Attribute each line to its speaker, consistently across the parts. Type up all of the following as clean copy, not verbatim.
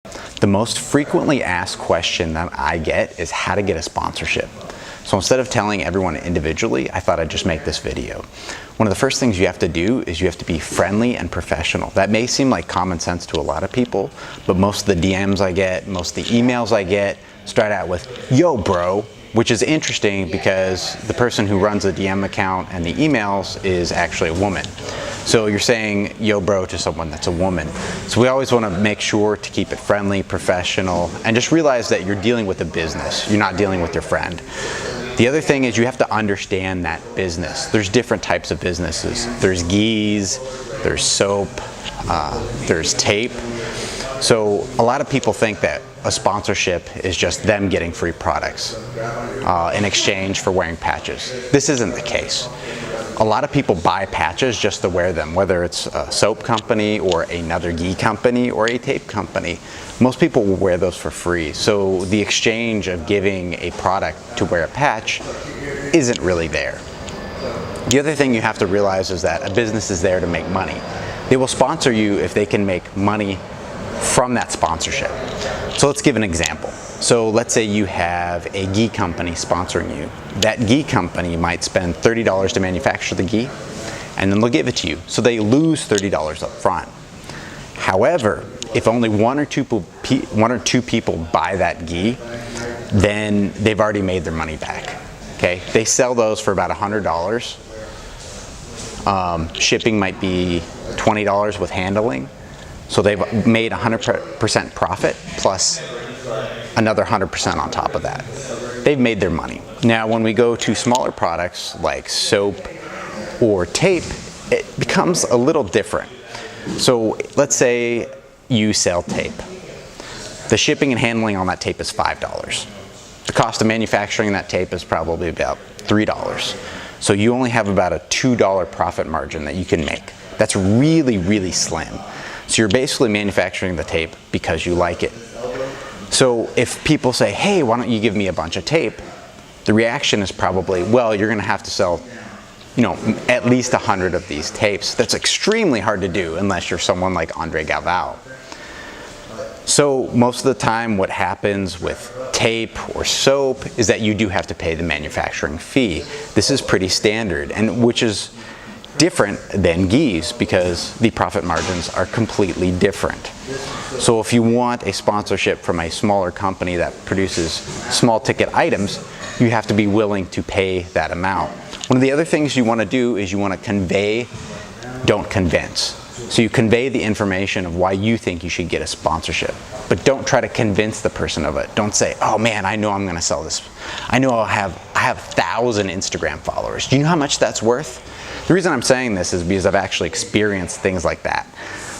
Speaker 1: The most frequently asked question that I get is how to get a sponsorship. So instead of telling everyone individually, I thought I'd just make this video. One of the first things you have to do is you have to be friendly and professional. That may seem like common sense to a lot of people, but most of the DMs I get, most of the emails I get start out with, "Yo bro," which is interesting because the person who runs the DM account and the emails is actually a woman. So you're saying "yo bro" to someone that's a woman. So we always want to make sure to keep it friendly, professional, and just realize that you're dealing with a business. You're not dealing with your friend. The other thing is you have to understand that business. There's different types of businesses. There's gis, there's soap, there's tape. So a lot of people think that a sponsorship is just them getting free products in exchange for wearing patches. This isn't the case. A lot of people buy patches just to wear them, whether it's a soap company or another gi company or a tape company. Most people will wear those for free. So the exchange of giving a product to wear a patch isn't really there. The other thing you have to realize is that a business is there to make money. They will sponsor you if they can make money from that sponsorship. So let's give an example. So let's say you have a gi company sponsoring you. That gi company might spend $30 to manufacture the gi, and then they'll give it to you. So they lose $30 up front. However, if only one or two people buy that gi, then they've already made their money back. Okay, they sell those for about $100. Shipping might be $20 with handling. So they've made 100% profit plus another 100% on top of that. They've made their money. Now, when we go to smaller products like soap or tape, it becomes a little different. So let's say you sell tape. The shipping and handling on that tape is $5. The cost of manufacturing that tape is probably about $3. So you only have about a $2 profit margin that you can make. That's really, really slim. So you're basically manufacturing the tape because you like it. So if people say, "Hey, why don't you give me a bunch of tape?" The reaction is probably, "Well, you're going to have to sell, at least 100 of these tapes." That's extremely hard to do unless you're someone like Andre Galvao. So most of the time what happens with tape or soap is that you do have to pay the manufacturing fee. This is pretty standard, and which is different than gis because the profit margins are completely different. So if you want a sponsorship from a smaller company that produces small ticket items, you have to be willing to pay that amount. One of the other things you want to do is you want to convey, don't convince. So you convey the information of why you think you should get a sponsorship, but don't try to convince the person of it. Don't say, "Oh man, I know I'm going to sell this. I know I have 1,000 Instagram followers. Do you know how much that's worth?" The reason I'm saying this is because I've actually experienced things like that.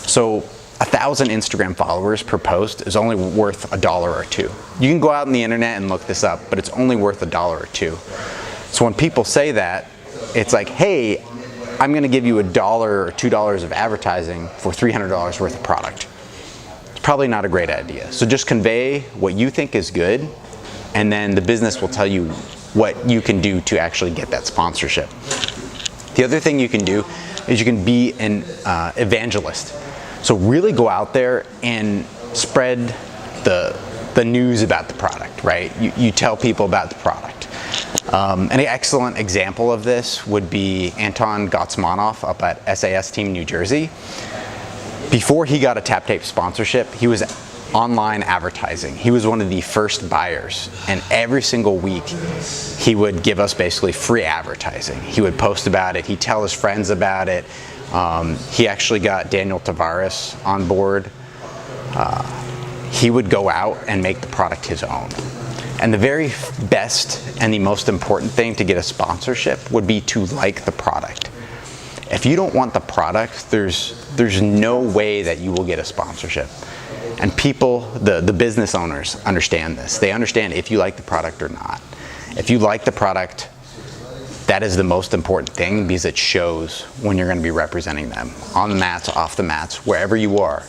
Speaker 1: So 1,000 Instagram followers per post is only worth $1 or $2. You can go out on the internet and look this up, but it's only worth $1 or $2. So when people say that, it's like, "Hey, I'm going to give you $1 or $2 of advertising for $300 worth of product." It's probably not a great idea. So just convey what you think is good, and then the business will tell you what you can do to actually get that sponsorship. The other thing you can do is you can be an evangelist. So really go out there and spread the news about the product, right? You tell people about the product. An excellent example of this would be Anton Gotsmanoff up at SAS Team New Jersey. Before he got a TapTape sponsorship, he was online advertising. He was one of the first buyers, and every single week he would give us basically free advertising. He would post about it, he'd tell his friends about it. He actually got Daniel Tavares on board. He would go out and make the product his own. And the very best and the most important thing to get a sponsorship would be to like the product. If you don't want the product, there's no way that you will get a sponsorship. And people, the business owners understand this. They understand if you like the product or not. If you like the product, that is the most important thing because it shows when you're going to be representing them. On the mats, off the mats, wherever you are,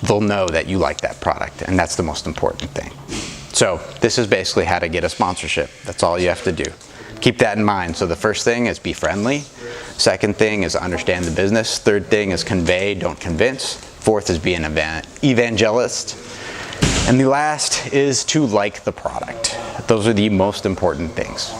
Speaker 1: they'll know that you like that product, and that's the most important thing. So this is basically how to get a sponsorship. That's all you have to do. Keep that in mind. So the first thing is be friendly. Second thing is understand the business. Third thing is convey, don't convince. Fourth is be an evangelist. And the last is to like the product. Those are the most important things.